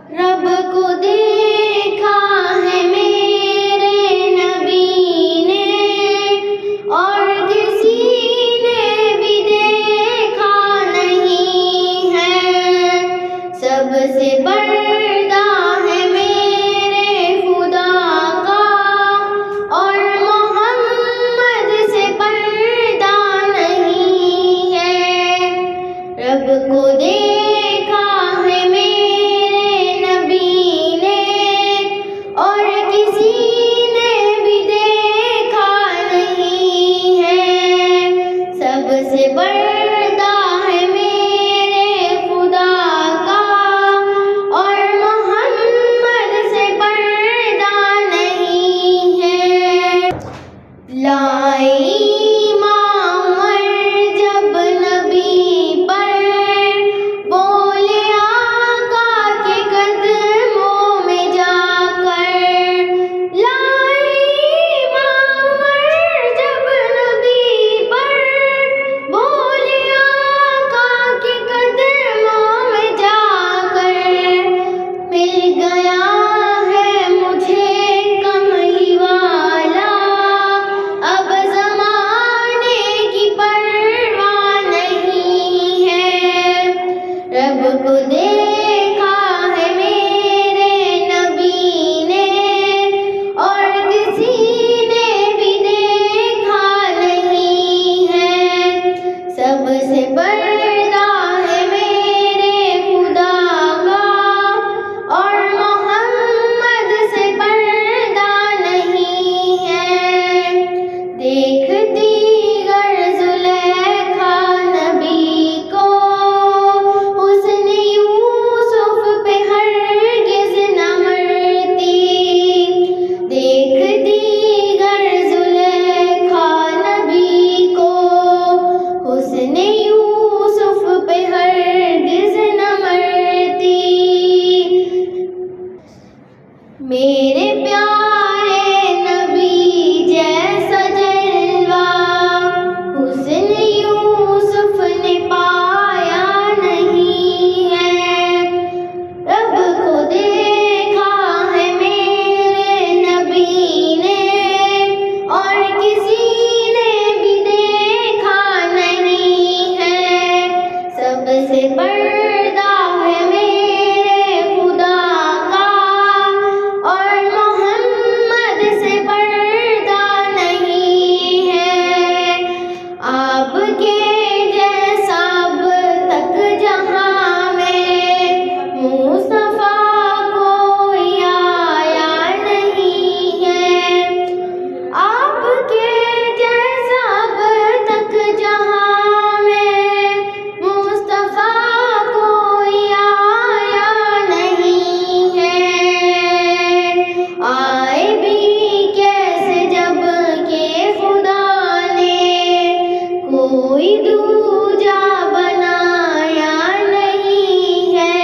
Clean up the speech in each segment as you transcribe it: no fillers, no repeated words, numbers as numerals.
رب کو دیکھا ہے میرے نبی نے، اور کسی نے بھی دیکھا نہیں ہے۔ سب سے پردہ ہے میرے خدا کا، اور محمد سے پردہ نہیں ہے۔ رب کو دیکھا ہے میرے نبی نے، اور کسی نے بھی دیکھا نہیں ہے۔ سب سے پردہ ہے میرے خدا کا، اور محمد سے پردہ نہیں ہے۔ لائے ایمان جب نبی پر، بولے آقا کے قدموں میں جا کر۔ لائے ایمان جب نبی پر، بولے آقا کے قدموں میں جا کر۔ مل گیا ہے مجھے کملی والا، اب زمانے کی پرواہ نہیں ہے۔ رب کو دیکھا ہے میرے نبی نے، اور کسی نے بھی دیکھا نہیں ہے۔ سب سے پردہ ہے میرے خدا کا، اور محمد سے پردہ نہیں ہے۔ دیکھتی گر زلیخا نبی کو، حسن یوسف پہ ہرگز نہ مرتی۔ دیکھتی گر زلیخا نبی کو، حسن یوسف پہ ہرگز نہ مرتی۔ میرے پیارے نبی جیسا جلوہ حسن یوسف نے پایا نہیں ہے۔ رب کو دیکھا ہے میرے نبی نے، اور کسی نے بھی دیکھا نہیں ہے۔ سب سے پردہ ہے میرے خدا کا، اور محمد سے پردہ نہیں ہے۔ آپ کے جیسا اب تک جہاں میں مصطفیٰ کوئی آیا نہیں ہے۔ آپ کے جیسا اب تک جہاں میں مصطفیٰ کوئی آیا نہیں ہے۔ آئے بھی کیسے جب کہ خدا نے کوئی دوجا بنایا نہیں ہے۔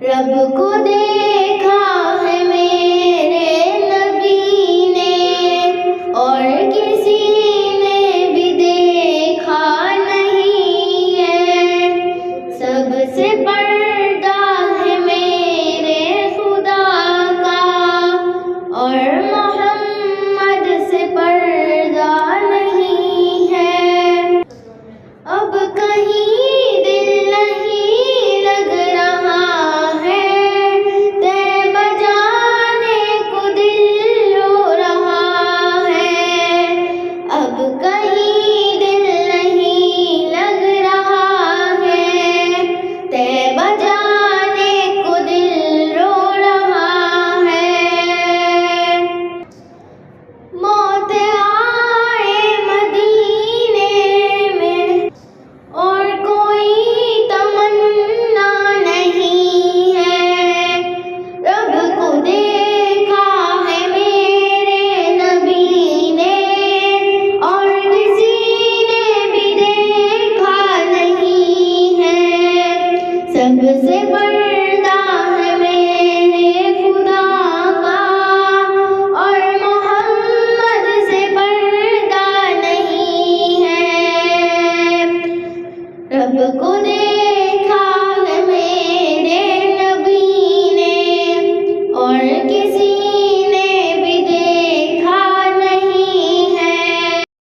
رب کو دیکھا ہے میرے نبی نے، اور کسی نے بھی دیکھا نہیں ہے۔ سب سے پردہ ہے میرے خدا کا، اور محمد سے پردہ نہیں ہے۔ اب کہیں دل نہیں لگ رہا ہے، طیبہ جانے کو دل رو رہا ہے۔ اب کہیں دل نہیں لگ رہا ہے، طیبہ جانے کو دل رو رہا ہے۔ موت آئے مدینے میں، اور کوئی تمنا نہیں ہے۔ رب کو دیکھا ہے میرے نبی نے، اور کسی نے بھی دیکھا نہیں ہے۔ سب سے